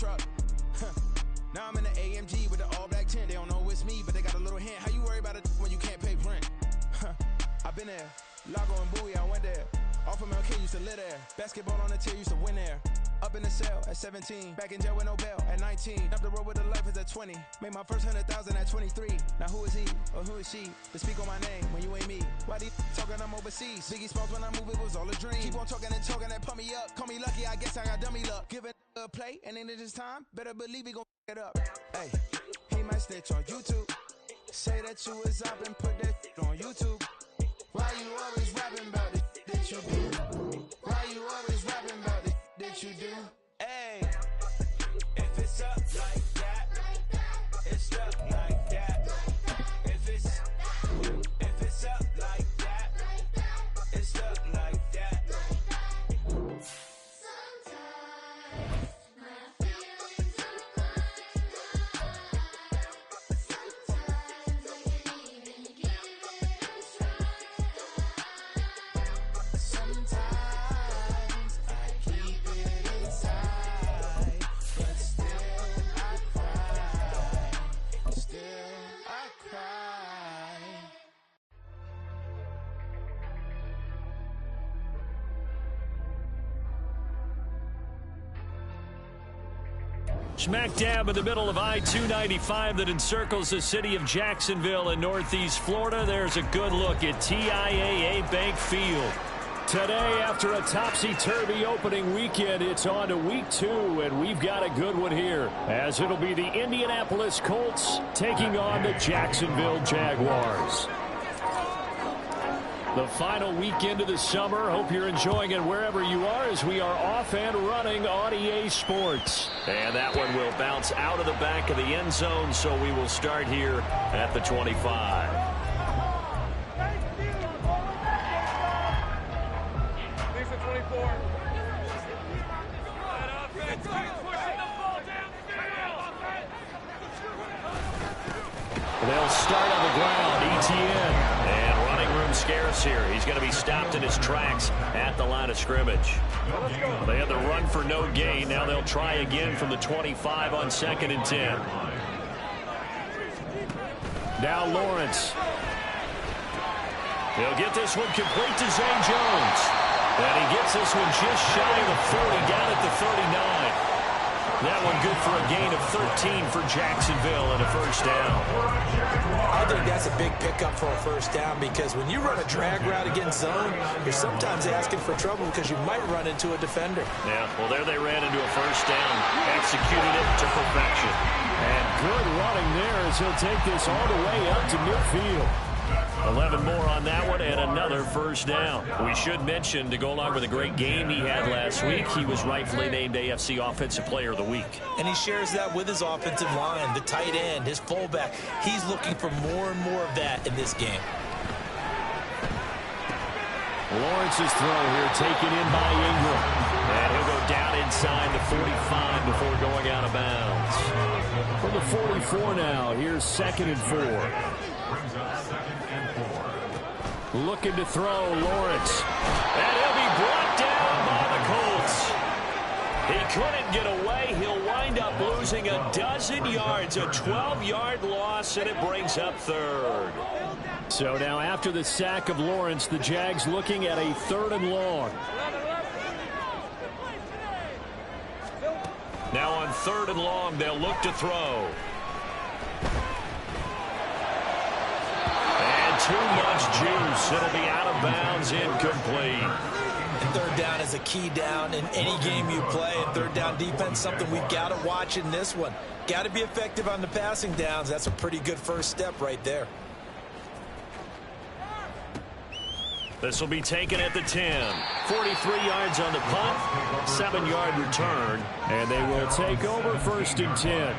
truck. Now I'm in the AMG with the all black tint. They don't know it's me, but they got a little hint. How you worry about it when you can't pay rent? I've been there. Lago and Bowie, I went there. Off of MLK, used to live there. Basketball on the tier, used to win there. Up in the cell at 17. Back in jail with no bail at 19. Up the road with the life is at 20. Made my first 100,000 at 23. Now who is he or who is she to speak on my name when you ain't me? Why they talking I'm overseas? Biggie Smalls when I move, it was all a dream. Keep on talking and talking and pump me up. Call me lucky, I guess I got dummy luck. Give it a play and then it's time. Better believe he gon' it up. Hey, he might snitch on YouTube. Say that you was up and put that on YouTube. Why you always rapping about it that you do? Why you always rapping about it that you do? Hey, if it's up like that, it's up like that. If it's up like that, it's up like that. Smack dab in the middle of I-295 that encircles the city of Jacksonville in northeast Florida. There's a good look at TIAA Bank Field. Today, after a topsy-turvy opening weekend, it's on to week 2, and we've got a good one here, as it'll be the Indianapolis Colts taking on the Jacksonville Jaguars. The final weekend of the summer. Hope you're enjoying it wherever you are as we are off and running on EA Sports. And that one will bounce out of the back of the end zone, so we will start here at the 25. They'll start on the ground. Etienne. Scarce here. He's going to be stopped in his tracks at the line of scrimmage. They had the run for no gain. Now they'll try again from the 25 on 2nd and 10. Now Lawrence. He'll get this one complete to Zay Jones. And he gets this one just shy of the 40, down at the 39. That one good for a gain of 13 for Jacksonville and a first down. I think that's a big pickup for a first down, because when you run a drag route against zone, you're sometimes asking for trouble because you might run into a defender. Yeah, well, there they ran into a first down, executed it to perfection. And good running there as he'll take this all the way up to midfield. 11 more on that one and another first down. We should mention, to go along with a great game he had last week, he was rightfully named AFC Offensive Player of the Week. And he shares that with his offensive line, the tight end, his fullback. He's looking for more and more of that in this game. Lawrence's throw here taken in by Ingram. And he'll go down inside the 45 before going out of bounds. From the 44 now, here's 2nd and 4. Looking to throw, Lawrence. And he'll be brought down by the Colts. He couldn't get away. He'll wind up losing a dozen yards, a 12-yard loss, and it brings up 3rd. So now after the sack of Lawrence, the Jags looking at a 3rd and long. Now on 3rd and long, they'll look to throw. Too much juice. It'll be out of bounds, incomplete. And 3rd down is a key down in any game you play. And 3rd down defense, something we've got to watch in this one. Got to be effective on the passing downs. That's a pretty good first step right there. This will be taken at the 10. 43 yards on the punt, 7-yard return, and they will take over 1st and 10.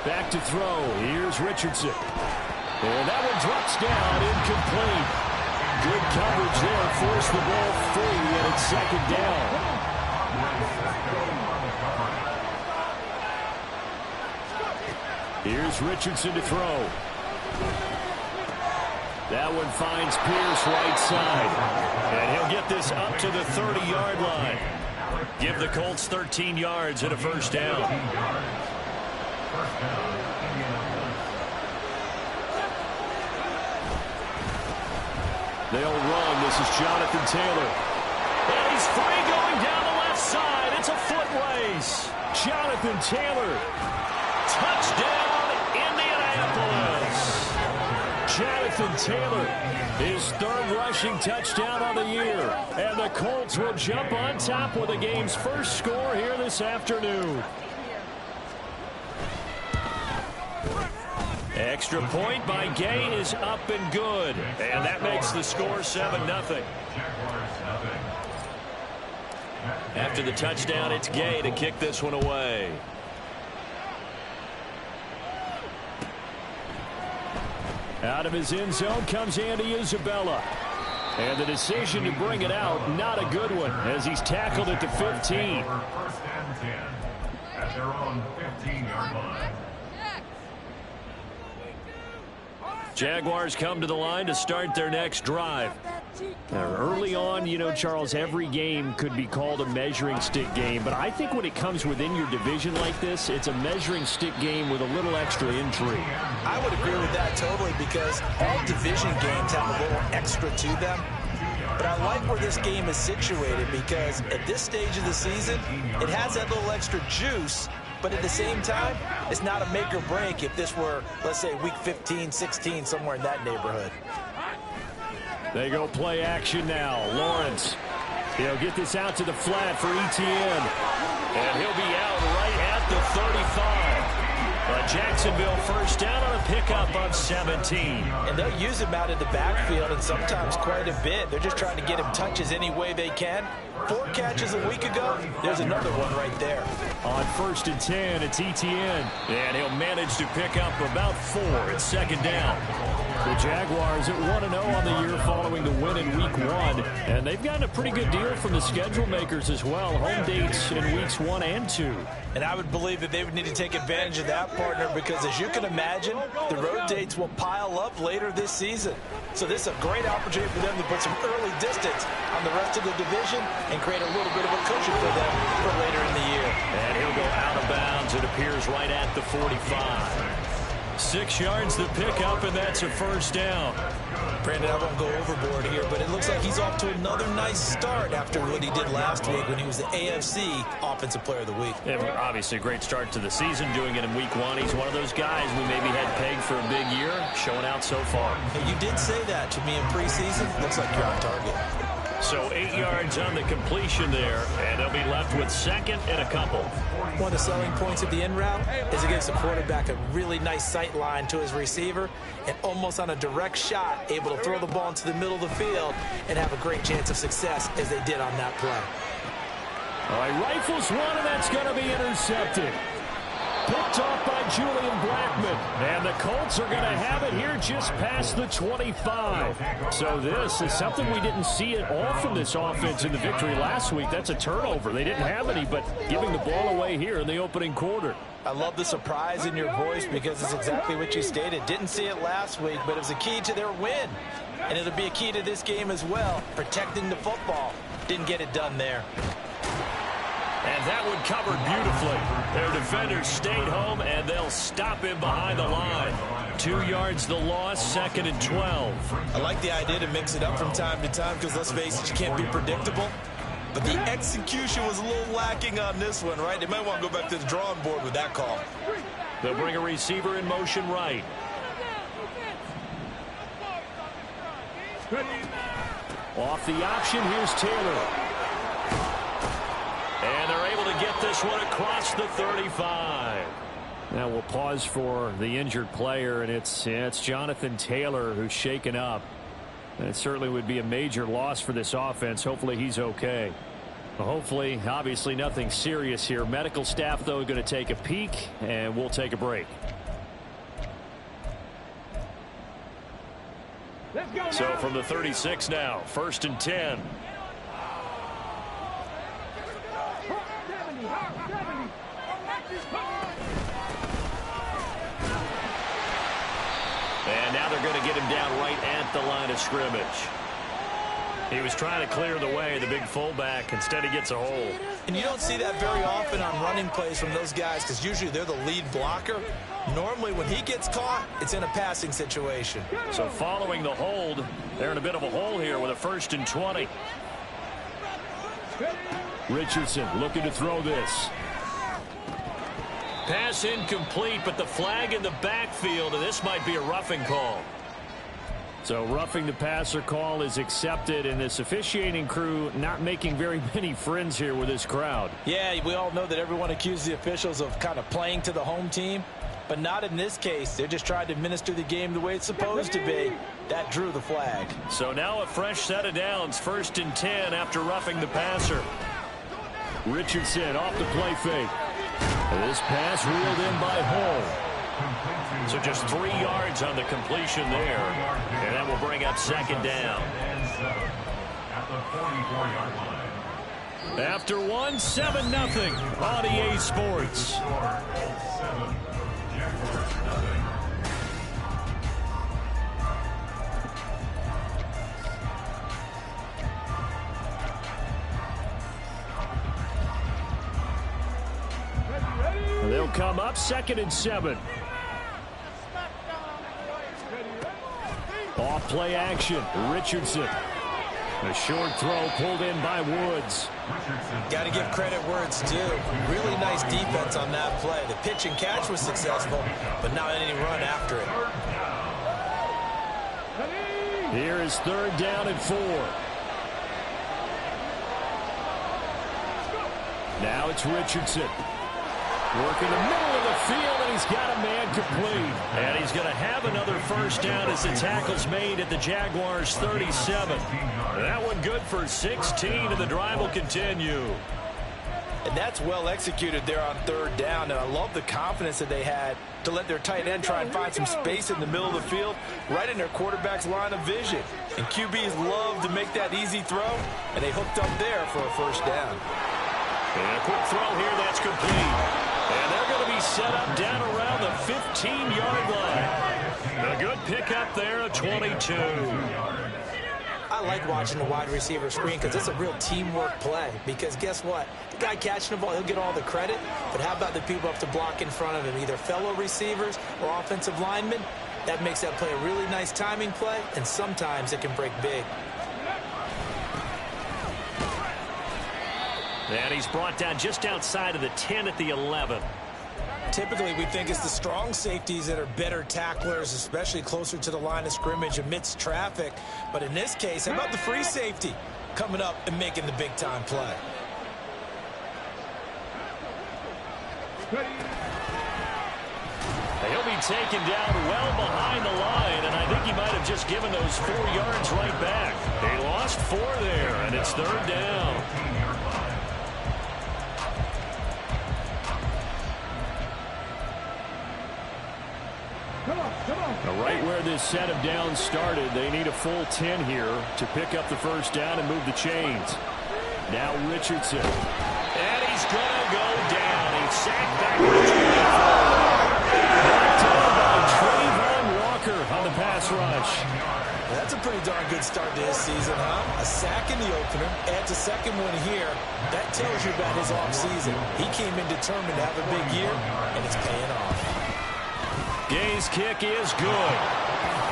Back to throw. Here's Richardson. And that one drops down, incomplete. Good coverage there. Forced the ball free, and it's second down. Here's Richardson to throw. That one finds Pierce right side. And he'll get this up to the 30-yard line. Give the Colts 13 yards and a first down. They'll run. This is Jonathan Taylor. And he's free going down the left side. It's a foot race. Jonathan Taylor. Touchdown, Indianapolis. Jonathan Taylor, his third rushing touchdown on the year. And the Colts will jump on top with the game's first score here this afternoon. Extra point by Gay is up and good. And that makes the score 7-0. After the touchdown, it's Gay to kick this one away. Out of his end zone comes Andy Isabella. And the decision to bring it out, not a good one, as he's tackled at the 15. First and 10 at their own 15-yard line. Jaguars come to the line to start their next drive. Early on, you know, Charles, every game could be called a measuring stick game. But I think when it comes within your division like this, it's a measuring stick game with a little extra intrigue. I would agree with that totally, because all division games have a little extra to them. But I like where this game is situated, because at this stage of the season, it has that little extra juice. But at the same time, it's not a make or break if this were, let's say, week 15, 16, somewhere in that neighborhood. They go play action now. Lawrence, he'll get this out to the flat for Etienne. And he'll be out right at the 35. But Jacksonville first down on a pickup of 17. And they'll use him out in the backfield, and sometimes quite a bit. They're just trying to get him touches any way they can. 4 catches a week ago. There's another one right there. On 1st and 10, it's Etienne. And he'll manage to pick up about 4. It's second down. The Jaguars at 1-0 on the year following the win in Week 1. And they've gotten a pretty good deal from the schedule makers as well. Home dates in Weeks 1 and 2. And I would believe that they would need to take advantage of that, partner, because as you can imagine, the road dates will pile up later this season. So this is a great opportunity for them to put some early distance on the rest of the division and create a little bit of a cushion for them for later in the year. And he'll go out of bounds. It appears right at the 45. 6 yards the pickup, and that's a first down. Brandon, I won't go overboard here, but it looks like he's off to another nice start after what he did last week when he was the AFC Offensive Player of the Week. Yeah, obviously a great start to the season, doing it in Week 1. He's one of those guys we maybe had pegged for a big year, showing out so far. And you did say that to me in preseason. Looks like you're on target. So 8 yards on the completion there, and they'll be left with second and a couple. One of the selling points of the in route is it gives the quarterback a really nice sight line to his receiver, and almost on a direct shot, able to throw the ball into the middle of the field and have a great chance of success as they did on that play. All right, rifles one, and that's going to be intercepted. Picked off by Julian Blackmon. And the Colts are going to have it here just past the 25. So this is something we didn't see at all from this offense in the victory last week. That's a turnover. They didn't have any, but giving the ball away here in the opening quarter. I love the surprise in your voice, because it's exactly what you stated. Didn't see it last week, but it was a key to their win. And it'll be a key to this game as well, protecting the football. Didn't get it done there. And that one covered beautifully. Their defenders stayed home, and they'll stop him behind the line. 2 yards the loss, second and 12. I like the idea to mix it up from time to time, because let's face it, you can't be predictable. But the execution was a little lacking on this one, right? They might want to go back to the drawing board with that call. They'll bring a receiver in motion right. Off the option, here's Taylor. And they're able to get this one across the 35. Now we'll pause for the injured player, and it's Jonathan Taylor who's shaken up. And it certainly would be a major loss for this offense. Hopefully he's okay. Well, hopefully, obviously nothing serious here. Medical staff, though, going to take a peek, and we'll take a break. So from the 36 now, 1st and 10. at the line of scrimmage. He was trying to clear the way, the big fullback. Instead, he gets a hold. And you don't see that very often on running plays from those guys because usually they're the lead blocker. Normally, when he gets caught, it's in a passing situation. So following the hold, they're in a bit of a hole here with a 1st and 20. Richardson looking to throw this. Pass incomplete, but the flag in the backfield, and this might be a roughing call. So roughing the passer call is accepted, and this officiating crew not making very many friends here with this crowd. Yeah, we all know that everyone accuses the officials of kind of playing to the home team, but not in this case. They're just trying to administer the game the way it's supposed to be. That drew the flag. So now a fresh set of downs, 1st and 10 after roughing the passer. Richardson off the play fake. This pass reeled in by Hall. So just 3 yards on the completion there. And that will bring up 2nd down. At the 44-yard line. After 1, 7-0 on EA Sports. They'll come up 2nd and 7. Off play action. Richardson. A short throw pulled in by Woods. Got to give credit where it's due. Really nice defense on that play. The pitch and catch was successful, but not any run after it. Here is 3rd down and 4. Now it's Richardson. Working the middle of the field, and he's got a man complete. And he's going to have another 1st down as the tackle's made at the Jaguars' 37. That one good for 16, and the drive will continue. And that's well executed there on 3rd down, and I love the confidence that they had to let their tight end try and find some space in the middle of the field, right in their quarterback's line of vision. And QBs love to make that easy throw, and they hooked up there for a 1st down. And a quick throw here, that's complete. And they're going to be set up down around the 15-yard line. A good pickup there at 22. I like watching the wide receiver screen because it's a real teamwork play. Because guess what? The guy catching the ball, he'll get all the credit. But how about the people up to block in front of him, either fellow receivers or offensive linemen? That makes that play a really nice timing play, and sometimes it can break big. And he's brought down just outside of the 10 at the 11. Typically, we think it's the strong safeties that are better tacklers, especially closer to the line of scrimmage amidst traffic. But in this case, how about the free safety coming up and making the big-time play? He'll be taken down well behind the line, and I think he might have just given those 4 yards right back. They lost 4 there, and it's 3rd down. Now, right where this set of downs started, they need a full 10 here to pick up the 1st down and move the chains. Now Richardson. And he's going to go down. He's sacked back at the 24. Brought down by Trayvon Walker on the pass rush. That's a pretty darn good start to this season, huh? A sack in the opener, adds a 2nd one here. That tells you about his offseason. He came in determined to have a big year, and it's paying off. Gay's kick is good.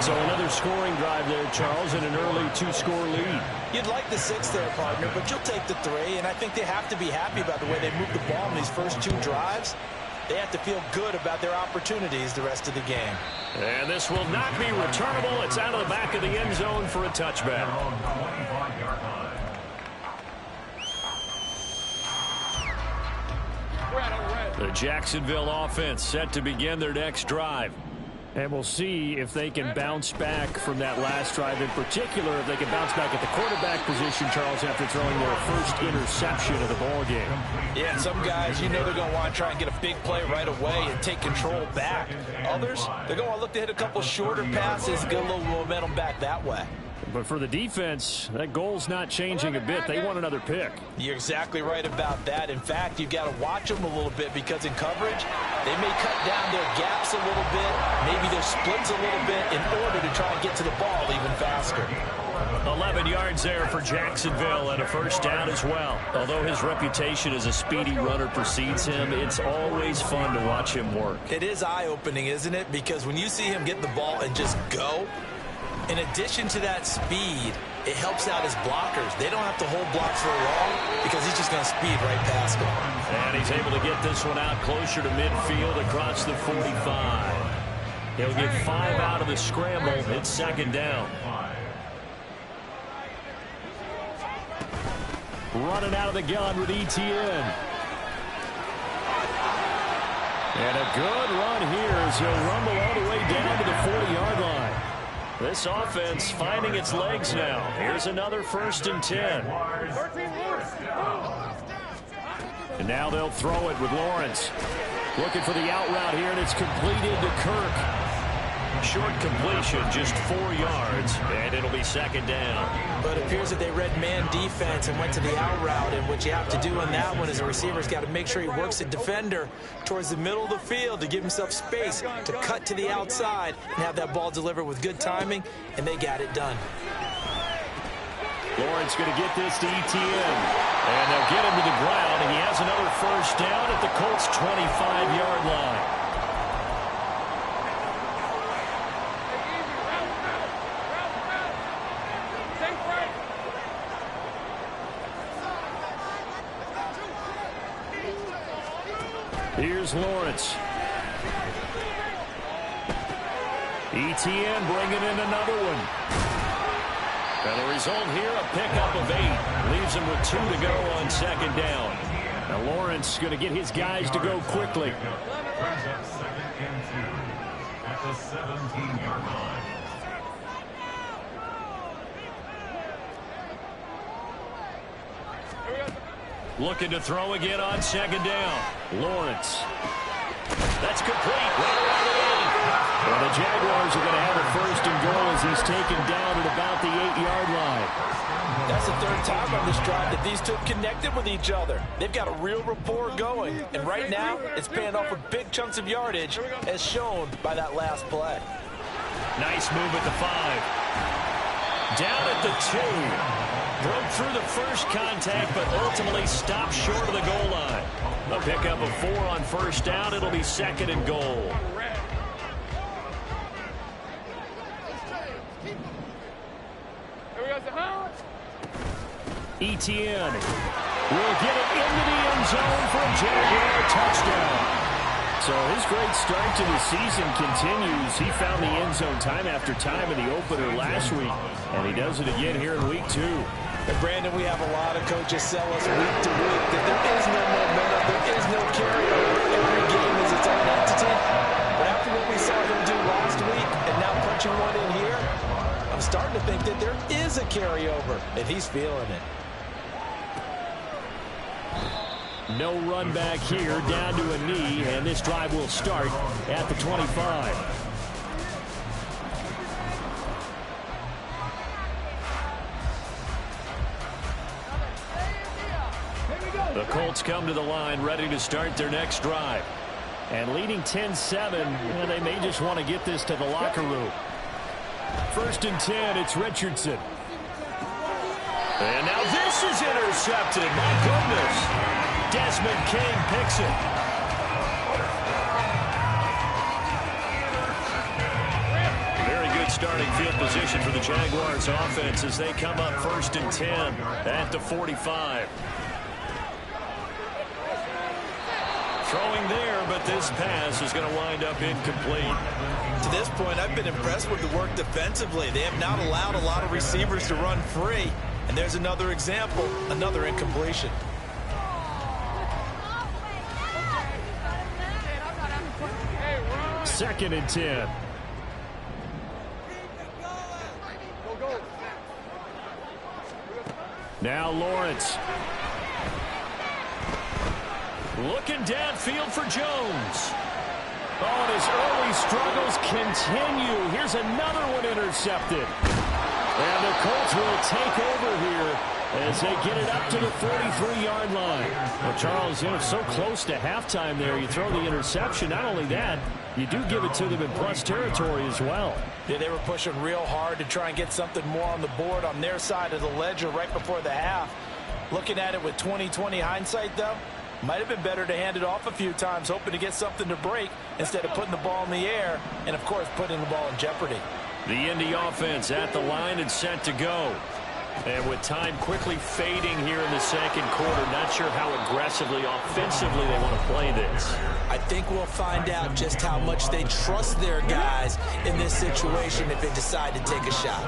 So another scoring drive there, Charles, and an early 2-score lead. You'd like the 6 there, partner, but you'll take the 3, and I think they have to be happy about the way they moved the ball in these first 2 drives. They have to feel good about their opportunities the rest of the game. And this will not be returnable. It's out of the back of the end zone for a touchback. The Jacksonville offense set to begin their next drive. And we'll see if they can bounce back from that last drive. In particular, if they can bounce back at the quarterback position, Charles, after throwing their first interception of the ball game. Yeah, and some guys, you know they're going to want to try and get a big play right away and take control back. Others, they're going to look to hit a couple shorter passes, get a little momentum back that way. But for the defense, that goal's not changing a bit. They want another pick. You're exactly right about that. In fact, you've got to watch them a little bit because in coverage, they may cut down their gaps a little bit, maybe their splits a little bit in order to try and get to the ball even faster. 11 yards there for Jacksonville and a first down as well. Although his reputation as a speedy runner precedes him, it's always fun to watch him work. It is eye-opening, isn't it? Because when you see him get the ball and just go, in addition to that speed, it helps out his blockers. They don't have to hold blocks for long because he's just going to speed right past them. And he's able to get this one out closer to midfield across the 45. He'll get 5 out of the scramble. It's second down. Running out of the gun with Etienne. And a good run here as he'll rumble all the way down to the 40-yard line. This offense finding its legs now. Here's another 1st and 10. And now they'll throw it with Lawrence. Looking for the out route here, and it's completed to Kirk. Short completion, just 4 yards, and it'll be second down. But it appears that they read man defense and went to the out route, and what you have to do on that one is a receiver's got to make sure he works the defender towards the middle of the field to give himself space to cut to the outside and have that ball delivered with good timing, and they got it done. Lawrence going to get this to Etienne, and they'll get him to the ground, and he has another first down at the Colts' 25-yard line. Here's Lawrence. Etienne bringing in another one. And the result here, a pickup of 8. Leaves him with 2 to go on second down. Now Lawrence going to get his guys to go quickly. Brings up 2nd and 2 at the 17-yard line. Looking to throw again on second down. Lawrence. That's complete. Right around the 8. Well, the Jaguars are going to have a 1st and goal as he's taken down at about the 8-yard line. That's the 3rd time on this drive that these two have connected with each other. They've got a real rapport going. And right now, it's paying off with big chunks of yardage as shown by that last play. Nice move at the 5. Down at the 2. Broke through the first contact, but ultimately stopped short of the goal line. A pickup of 4 on first down. It'll be 2nd and goal. Etienne will get it into the end zone for a Jaguar touchdown. So his great start to the season continues. He found the end zone time after time in the opener last week, and he does it again here in week 2. And Brandon, we have a lot of coaches sell us week to week that there is no momentum, there is no carryover. Every game is its own entity. But after what we saw him do last week and now punching one in here, I'm starting to think that there is a carryover, and he's feeling it. No run back here, down to a knee, and this drive will start at the 25. The Colts come to the line ready to start their next drive. And leading 10-7, and they may just want to get this to the locker room. 1st and 10, it's Richardson. And now this is intercepted. My goodness. Desmond King picks it. Very good starting field position for the Jaguars offense as they come up 1st and 10 at the 45. Throwing there, but this pass is going to wind up incomplete. To this point, I've been impressed with the work defensively. They have not allowed a lot of receivers to run free. And there's another example, another incompletion. Second and 10. Now Lawrence. Looking downfield for Jones. Oh, and his early struggles continue. Here's another one intercepted. And the Colts will take over here as they get it up to the 43-yard line. Well, Charles, so close to halftime there. You throw the interception. Not only that, you do give it to them in plus territory as well. Yeah, they were pushing real hard to try and get something more on the board on their side of the ledger right before the half. Looking at it with 20/20 hindsight, though, might have been better to hand it off a few times, hoping to get something to break instead of putting the ball in the air and, of course, putting the ball in jeopardy. The Indy offense at the line and set to go. And with time quickly fading here in the second quarter, not sure how aggressively, offensively they want to play this. I think we'll find out just how much they trust their guys in this situation if they decide to take a shot.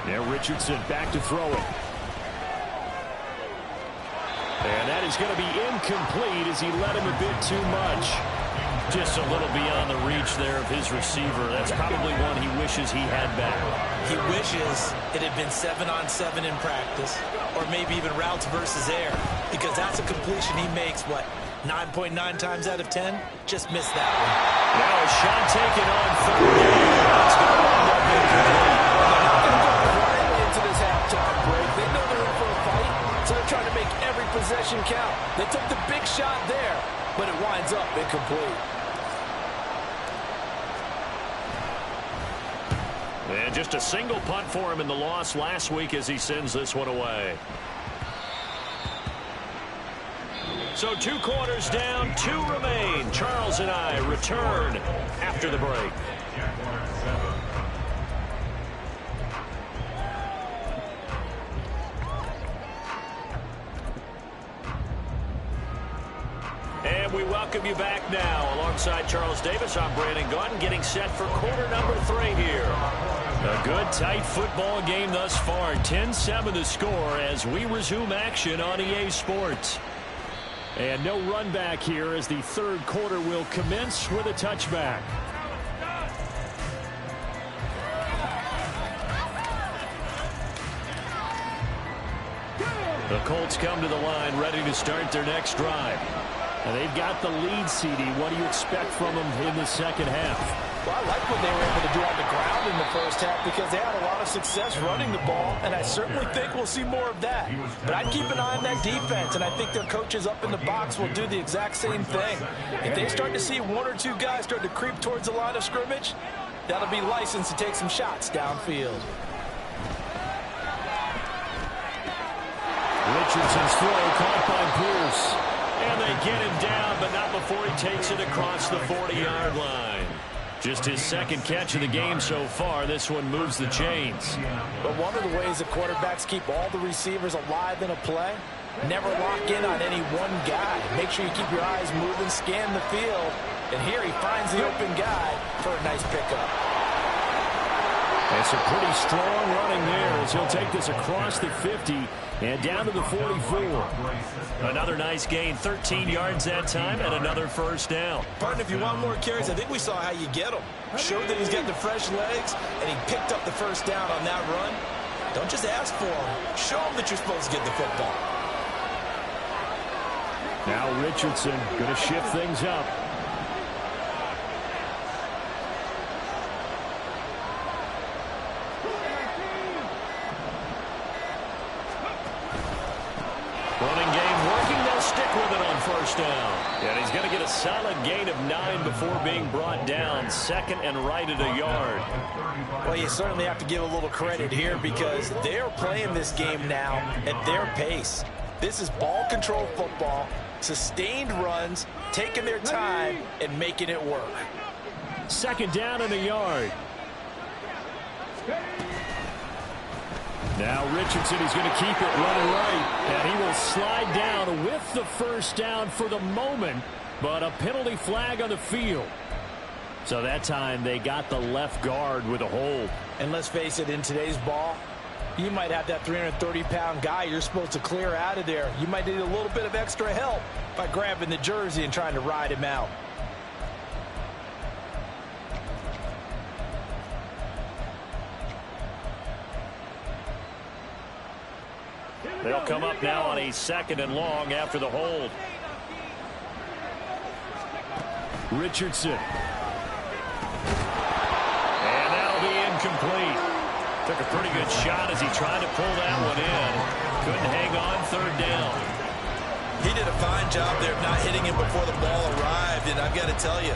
Yeah, Richardson back to throw it. And that is going to be incomplete as he led him a bit too much. Just a little beyond the reach there of his receiver. That's probably one he wishes he had back. He wishes it had been 7-on-7 in practice, or maybe even routes versus air, because that's a completion he makes, 9.9 times out of 10? Just missed that one. Now a shot taken on third down. It's going to wind up incomplete. They're not going to go quietly into this halftime break. They know they're in for a fight, so they're trying to make every possession count. They took the big shot there, but it winds up incomplete. And just a single punt for him in the loss last week as he sends this one away. So 2 quarters down, 2 remain. Charles and I return after the break. And we welcome you back now. Alongside Charles Davis, I'm Brandon Gaudin, getting set for quarter number 3 here. A good, tight football game thus far. 10-7 the score as we resume action on EA Sports. And no run back here as the third quarter will commence with a touchback. The Colts come to the line ready to start their next drive. And they've got the lead, CD. What do you expect from them in the second half? Well, I like what they were able to do on the ground in the first half because they had a lot of success running the ball, and I certainly think we'll see more of that. But I'd keep an eye on that defense, and I think their coaches up in the box will do the exact same thing. If they start to see 1 or 2 guys start to creep towards the line of scrimmage, that'll be licensed to take some shots downfield. Richardson's throw caught by Pierce. And they get him down, but not before he takes it across the 40-yard line. Just his second catch of the game so far. This one moves the chains. But one of the ways that quarterbacks keep all the receivers alive in a play, never lock in on any one guy. Make sure you keep your eyes moving, scan the field. And here he finds the open guy for a nice pickup. It's a pretty strong running there as he'll take this across the 50 and down to the 44. Another nice gain, 13 yards that time, and another first down. Pardon, if you want more carries, I think we saw how you get them. Showed that he's got the fresh legs, and he picked up the first down on that run. Don't just ask for him. Show him that you're supposed to get the football. Now Richardson going to shift things up. Running game working. They'll stick with it on first down. And he's going to get a solid gain of 9 before being brought down. Second and right at a yard. Well, you certainly have to give a little credit here because they're playing this game now at their pace. This is ball control football, sustained runs, taking their time and making it work. Second down and a yard. Now Richardson is going to keep it running right, and he will slide down with the first down for the moment, but a penalty flag on the field. So that time they got the left guard with a hold. And let's face it, in today's ball, you might have that 330-pound guy you're supposed to clear out of there. You might need a little bit of extra help by grabbing the jersey and trying to ride him out. They'll come up now on a second and long after the hold. Richardson. And now incomplete. Took a pretty good shot as he tried to pull that one in. Couldn't hang on, third down. He did a fine job there of not hitting him before the ball arrived, and I've got to tell you,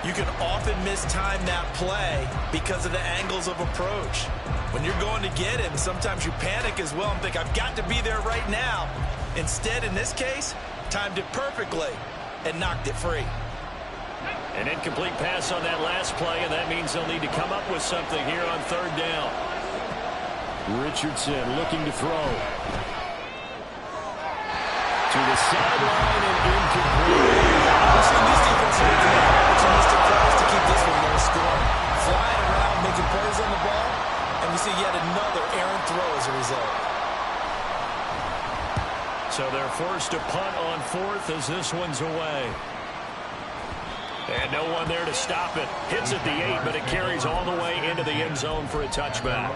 you can often mistime that play because of the angles of approach. When you're going to get him, sometimes you panic as well and think, I've got to be there right now. Instead, in this case, timed it perfectly and knocked it free. An incomplete pass on that last play, and that means they'll need to come up with something here on third down. Richardson looking to throw. To the sideline and incomplete. We've seen these defenses making opportunistic plays to keep this one low scoring. Flying around, making plays on the ball, and we see yet another errant throw as a result. So they're forced to punt on fourth as this one's away. And no one there to stop it. Hits at the 8, but it carries all the way into the end zone for a touchback.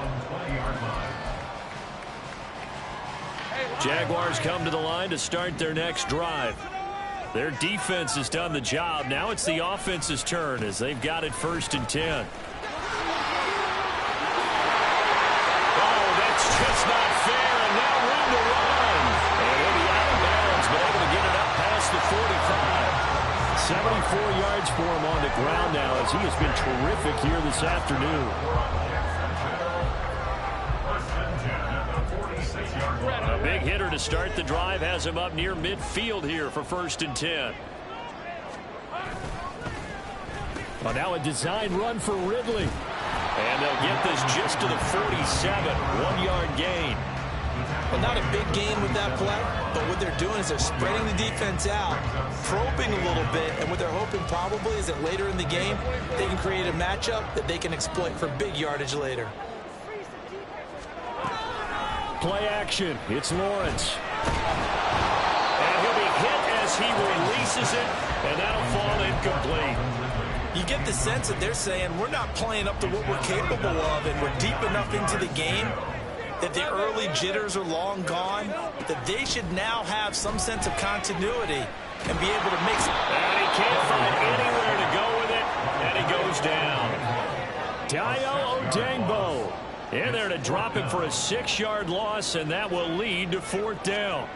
Jaguars come to the line to start their next drive. Their defense has done the job. Now it's the offense's turn as they've got it 1st and 10. Oh, that's just not fair, and now room to run. And he'll be out of bounds, but able to get it up past the 45. 74 yards for him on the ground now as he has been terrific here this afternoon. A big hitter to start the drive has him up near midfield here for 1st and 10. Well, now a design run for Ridley. And they'll get this just to the 47. 1-yard gain. Well, not a big gain with that play, but what they're doing is they're spreading the defense out, probing a little bit, and what they're hoping probably is that later in the game, they can create a matchup that they can exploit for big yardage later. Play action. It's Lawrence. And he'll be hit as he releases it, and that'll fall incomplete. You get the sense that they're saying we're not playing up to what we're capable of, and we're deep enough into the game that the early jitters are long gone, that they should now have some sense of continuity and be able to mix. And he can't find anywhere to go with it, and he goes down. Dayo Odeyingbo in there to drop him for a 6-yard loss, and that will lead to 4th down.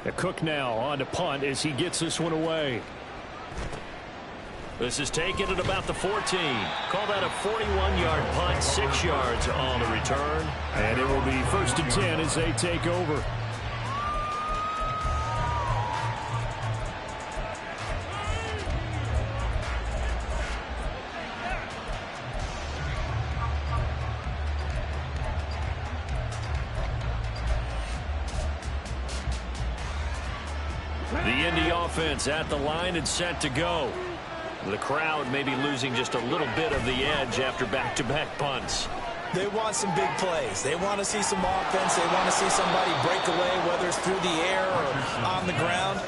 The Cook now on to punt as he gets this one away. This is taken at about the 14. Call that a 41-yard punt, 6 yards on the return. And it will be 1st and 10 as they take over. The Indy offense at the line and set to go. The crowd may be losing just a little bit of the edge after back-to-back punts. They want some big plays. They want to see some offense. They want to see somebody break away, whether it's through the air or on the ground.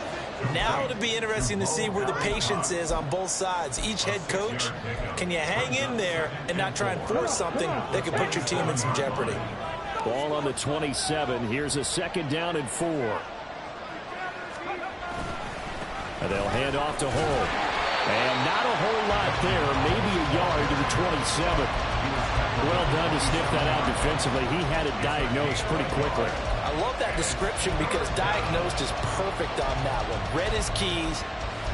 Now it'll be interesting to see where the patience is on both sides. Each head coach, can you hang in there and not try and force something that could put your team in some jeopardy? Ball on the 27. Here's a 2nd down and 4. And they'll hand off to Hull. And not a whole lot there, maybe a yard to the 27. Well done to sniff that out defensively. He had it diagnosed pretty quickly. I love that description because diagnosed is perfect on that one. Read his keys,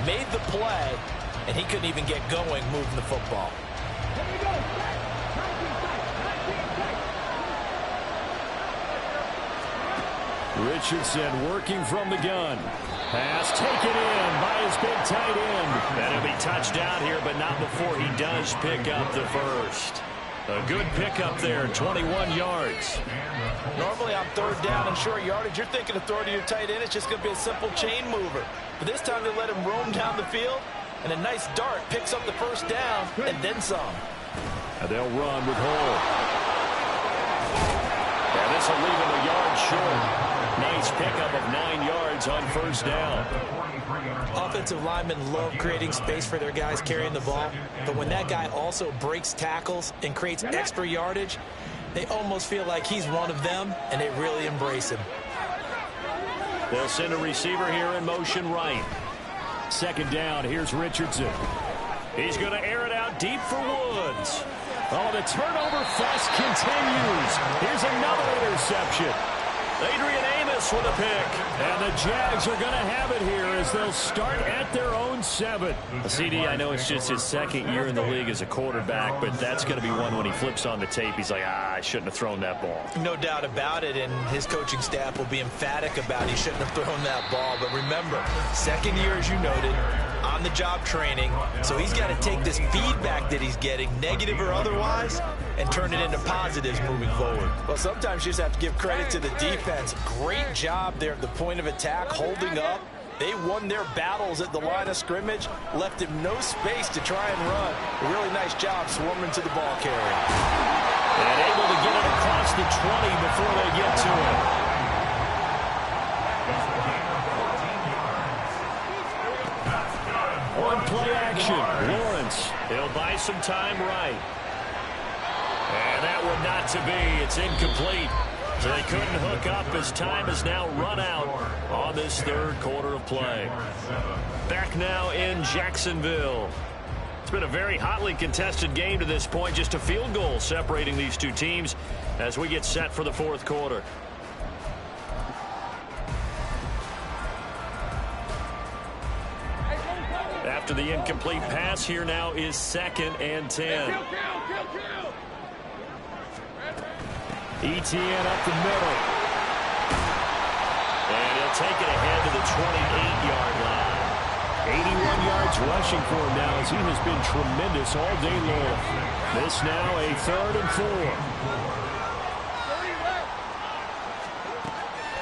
made the play, and he couldn't even get going moving the football. Richardson working from the gun. Pass taken in by his big tight end. And he'll be touched out here, but not before he does pick up the first. A good pickup there, 21 yards. Normally on 3rd down and short yardage, you're thinking of throwing to your tight end. It's just going to be a simple chain mover. But this time they let him roam down the field, and a nice dart picks up the 1st down and then some. And they'll run with Hull. And this will leave him a yard short. Nice pickup of 9 yards on 1st down. Offensive linemen love creating space for their guys carrying the ball, but when that guy also breaks tackles and creates extra yardage, they almost feel like he's one of them, and they really embrace him. They'll send a receiver here in motion right. 2nd down, here's Richardson. He's going to air it out deep for Woods. Oh, the turnover fest continues. Here's another interception. Adrian Amos with a pick. And the Jags are going to have it here as they'll start at their own 7. CD, I know it's just his second year in the league as a quarterback, but that's going to be one when he flips on the tape. He's like, I shouldn't have thrown that ball. No doubt about it, and his coaching staff will be emphatic about he shouldn't have thrown that ball. But remember, second year, as you noted, on-the-job training, so he's got to take this feedback that he's getting, negative or otherwise, and turn it into positives moving forward. Well, sometimes you just have to give credit to the defense. Great job there at the point of attack, holding up. They won their battles at the line of scrimmage, left him no space to try and run. A really nice job swarming to the ball carrier. And able to get it across the 20 before they get to it. On play action, Lawrence. He'll buy some time right. And that one not to be. It's incomplete. So they couldn't hook up as time has now run out on this third quarter of play. Back now in Jacksonville. It's been a very hotly contested game to this point. Just a field goal separating these two teams as we get set for the fourth quarter. After the incomplete pass, here now is 2nd and 10. Etienne up the middle. And he'll take it ahead to the 28-yard line. 81 yards rushing for him now as he has been tremendous all day long. This now a 3rd and 4.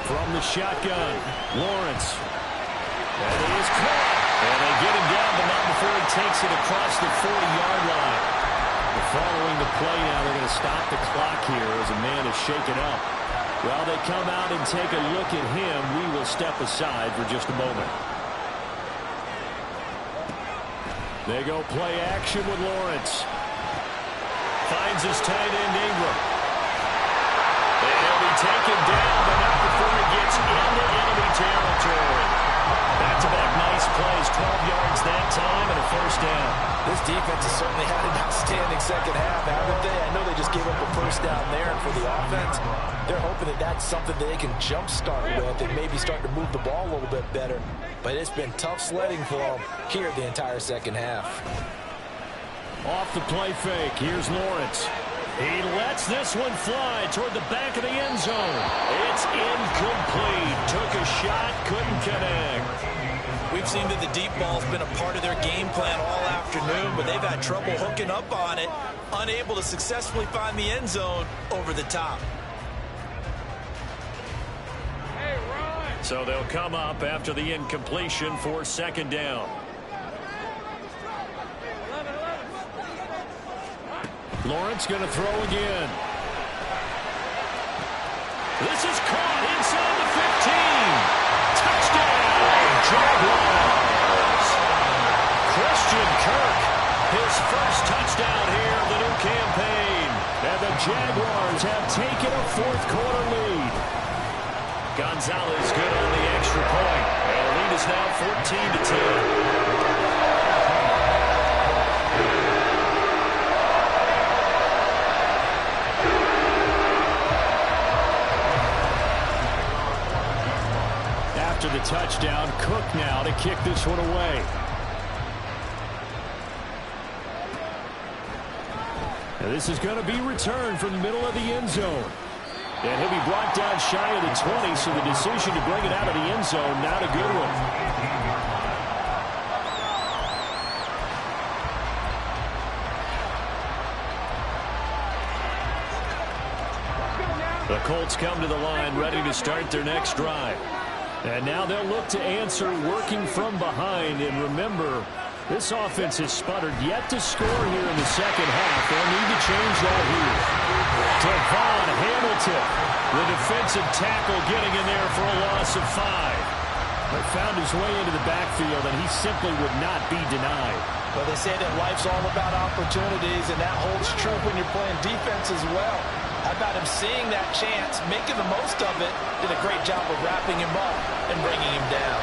From the shotgun, Lawrence. And he is caught. And they get him down, but not before he takes it across the 40-yard line. Following the play now, they're going to stop the clock here as a man is shaken up. While they come out and take a look at him, we will step aside for just a moment. They go play action with Lawrence. Finds his tight end Ingram. And he'll be taken down, but not before he gets into enemy territory. Back-to-back nice plays, 12 yards that time and a first down. This defense has certainly had an outstanding second half, haven't they? I know they just gave up a first down there, and for the offense, they're hoping that that's something that they can jumpstart with and maybe start to move the ball a little bit better. But it's been tough sledding for them here the entire second half. Off the play fake, here's Lawrence. He lets this one fly toward the back of the end zone. It's incomplete. Took a shot, couldn't connect. We've seen that the deep ball's been a part of their game plan all afternoon, but they've had trouble hooking up on it, unable to successfully find the end zone over the top. So they'll come up after the incompletion for 2nd down. Lawrence going to throw again. This is caught inside the 15. Touchdown, Jaguars. Christian Kirk, his first touchdown here of the new campaign. And the Jaguars have taken a fourth quarter lead. Gonzalez good on the extra point. And the lead is now 14-10. After the touchdown, Cook now to kick this one away. And this is going to be returned from the middle of the end zone. And he'll be brought down shy of the 20, so the decision to bring it out of the end zone, not a good one. The Colts come to the line, ready to start their next drive. And now they'll look to answer working from behind. And remember, this offense has sputtered yet to score here in the second half. They'll need to change that here. Devon Hamilton, the defensive tackle, getting in there for a loss of 5. But found his way into the backfield, and he simply would not be denied. Well, they say that life's all about opportunities, and that holds true when you're playing defense as well. How about him seeing that chance, making the most of it, did a great job of wrapping him up and bringing him down.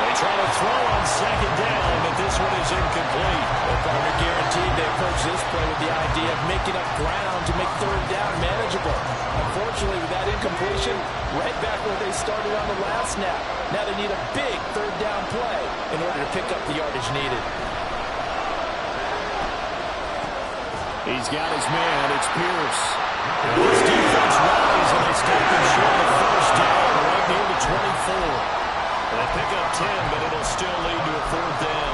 They try to throw on second down, but this one is incomplete. Well, partner, guaranteed they approach this play with the idea of making up ground to make third down manageable. Unfortunately, with that incompletion, right back where they started on the last snap. Now they need a big third down play in order to pick up the yardage needed. He's got his man. It's Pierce. This defense rallies, and they stop him short of first down right near the 24. They pick up 10, but it'll still lead to a fourth down.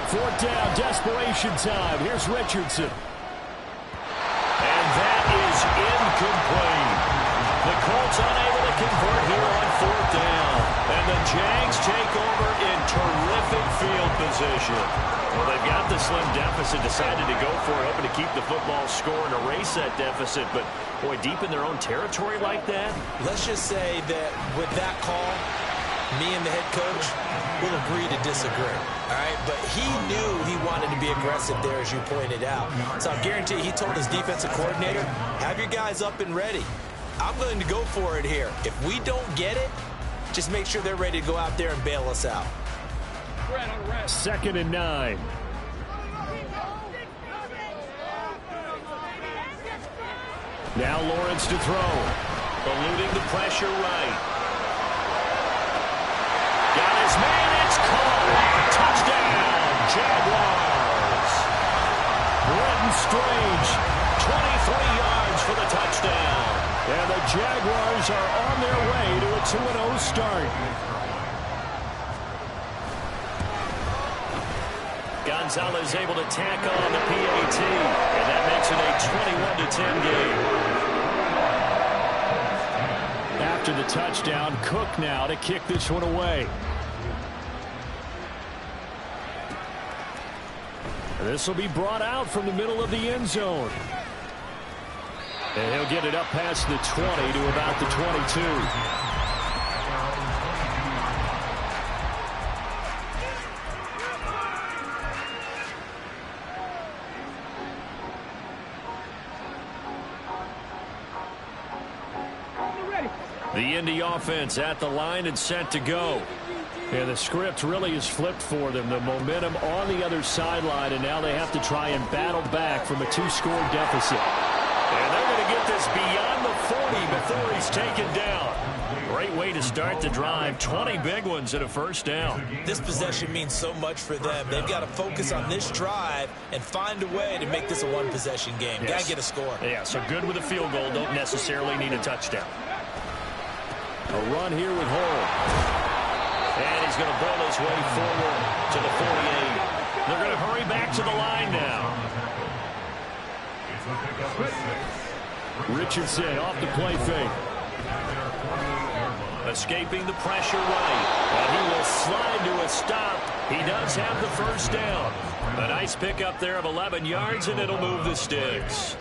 Fourth down, desperation time. Here's Richardson. And that is incomplete. The Colts unable to convert here on fourth down. And the Jags take over in terrific field position. Well, they've got the slim deficit, decided to go for it, hoping to keep the football score and erase that deficit. But, boy, deep in their own territory like that. Let's just say that with that call, me and the head coach will agree to disagree. All right, but he knew he wanted to be aggressive there, as you pointed out. So I guarantee he told his defensive coordinator, have your guys up and ready. I'm going to go for it here. If we don't get it, just make sure they're ready to go out there and bail us out. 2nd and 9. Now Lawrence to throw. Eluding the pressure right. Got his man. It's caught. Touchdown, Jaguars. Brenton Strange, 23 yards for the touchdown. And the Jaguars are on their way to a 2-0 start. Gonzalez able to tack on the PAT, and that makes it a 21-10 game. After the touchdown, Cook now to kick this one away. This will be brought out from the middle of the end zone. And he'll get it up past the 20 to about the 22. The Indy offense at the line and set to go. And the script really is flipped for them. The momentum on the other sideline, and now they have to try and battle back from a 2-score deficit. And they're going to get this beyond the 40 before he's taken down. Great way to start the drive. 20 big ones and a first down. This possession means so much for them. They've got to focus on this drive and find a way to make this a one-possession game. Yes. Got to get a score. Yeah, so good with a field goal. Don't necessarily need a touchdown. A run here with Hall. And he's going to bowl his way forward to the 48. They're going to hurry back to the line now. Richardson off the play fake. Escaping the pressure right. And he will slide to a stop. He does have the first down. A nice pickup there of 11 yards, and it'll move the sticks.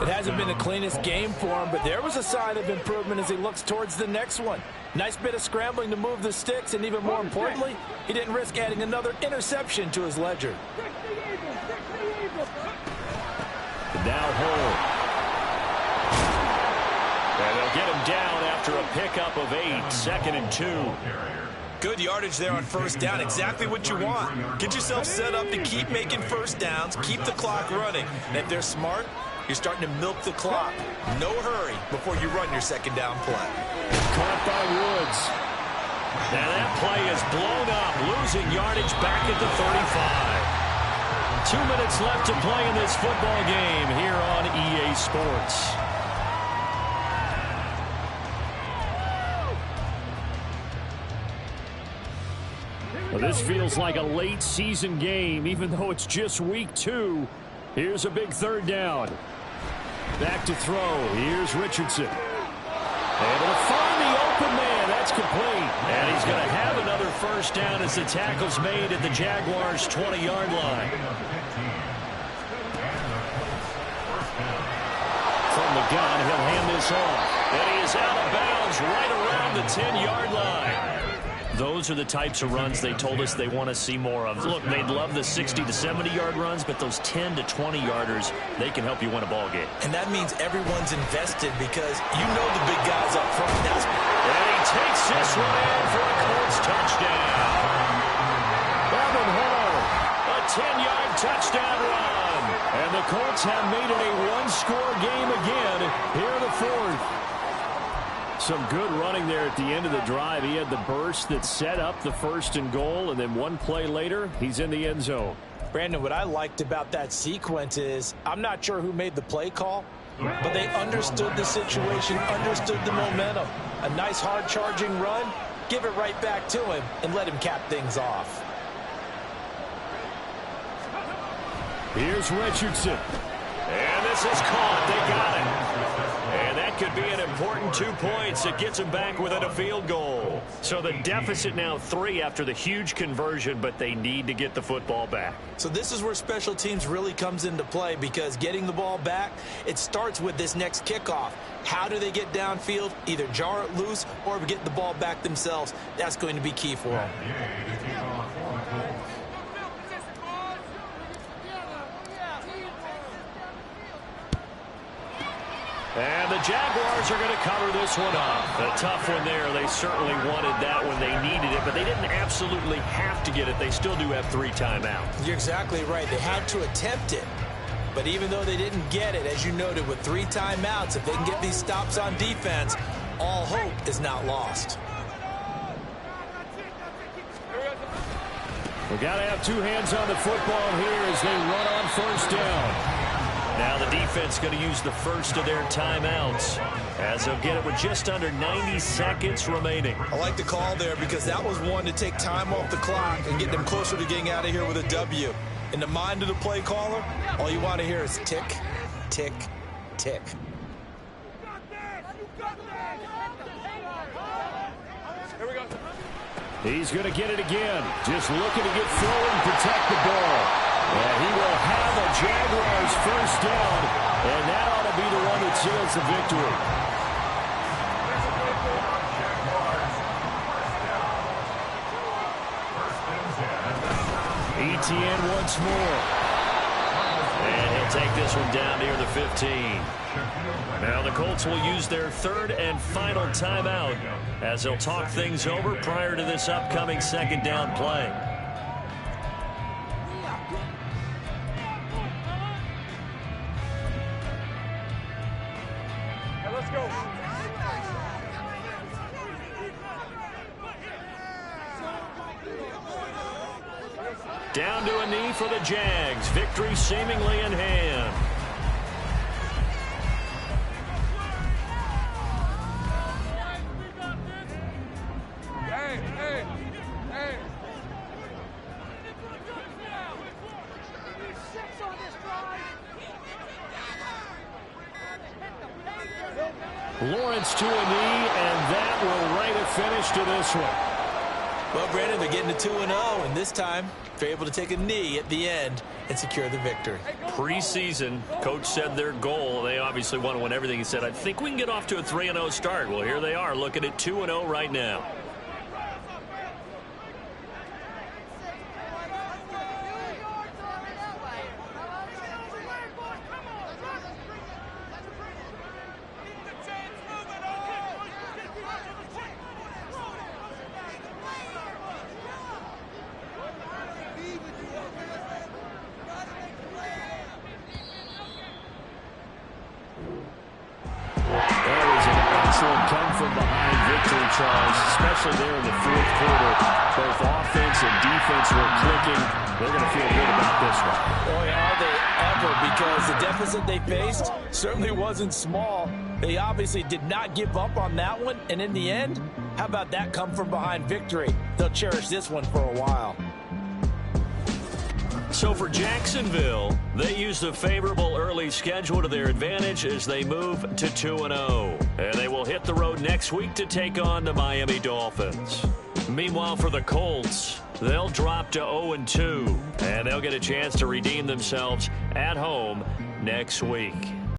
It hasn't been the cleanest game for him, but there was a sign of improvement as he looks towards the next one. Nice bit of scrambling to move the sticks, and even more importantly, he didn't risk adding another interception to his ledger. Now Hall. And they'll get him down after a pickup of 8, 2nd and 2. Good yardage there on first down. Exactly what you want. Get yourself set up to keep making first downs, keep the clock running. And if they're smart, you're starting to milk the clock. No hurry before you run your second down play. Caught by Woods. Now that play is blown up, losing yardage back at the 35. 2 minutes left to play in this football game here on EA Sports. Well, this feels like a late season game, even though it's just week 2. Here's a big third down. Back to throw. Here's Richardson. Able to find the open man. That's complete. And he's going to have another first down as the tackle's made at the Jaguars' 20-yard line. From the gun, he'll hand this off. And he is out of bounds goes right around the 10-yard line. Those are the types of runs they told us they want to see more of. Look, they'd love the 60 to 70-yard runs, but those 10 to 20-yarders, they can help you win a ball game. And that means everyone's invested because you know the big guys up front. And he takes this one in for a Colts touchdown. Evan Hall, a 10-yard touchdown run. And the Colts have made it a one-score game again here in the fourth. Some good running there at the end of the drive. He had the burst that set up the 1st and goal, and then one play later, he's in the end zone. Brandon, what I liked about that sequence is I'm not sure who made the play call, but they understood the situation, understood the momentum. A nice hard-charging run, give it right back to him, and let him cap things off. Here's Richardson. And this is caught. They got it. And that could be an important 2 points. It gets them back within a field goal. So the deficit now 3 after the huge conversion, but they need to get the football back. So this is where special teams really comes into play because getting the ball back, it starts with this next kickoff. How do they get downfield? Either jar it loose or get the ball back themselves. That's going to be key for them. And the Jaguars are going to cover this one up. A tough one there. They certainly wanted that when they needed it, but they didn't absolutely have to get it. They still do have 3 timeouts. You're exactly right. They had to attempt it. But even though they didn't get it, as you noted, with 3 timeouts, if they can get these stops on defense, all hope is not lost. We've got to have 2 hands on the football here as they run on 1st down. Now the defense going to use the first of their timeouts as they'll get it with just under 90 seconds remaining. I like the call there because that was one to take time off the clock and get them closer to getting out of here with a W. In the mind of the play caller, all you want to hear is tick, tick, tick. He's going to get it again. Just looking to get forward and protect the ball. And he will have a Jaguars 1st down, and that ought to be the one that seals the victory. Etienne once more. And he'll take this one down near the 15. Now the Colts will use their 3rd and final timeout as they'll talk things over prior to this upcoming 2nd down play. Down to a knee for the Jags. Victory seemingly in hand. Lawrence to a knee, and that will write a finish to this one. Well, Brandon, they're getting to 2-0, and this time they're able to take a knee at the end and secure the victory. Preseason, coach said their goal, they obviously want to win everything. He said, I think we can get off to a 3-0 start. Well, here they are looking at 2-0 right now. Especially there in the 4th quarter, both offense and defense were clicking. They're going to feel good about this one. Boy, are they ever, because the deficit they faced certainly wasn't small. They obviously did not give up on that one, and in the end, how about that come from behind victory? They'll cherish this one for a while. So for Jacksonville, they use the favorable early schedule to their advantage as they move to 2-0. And they will hit the road next week to take on the Miami Dolphins. Meanwhile, for the Colts, they'll drop to 0-2. And they'll get a chance to redeem themselves at home next week.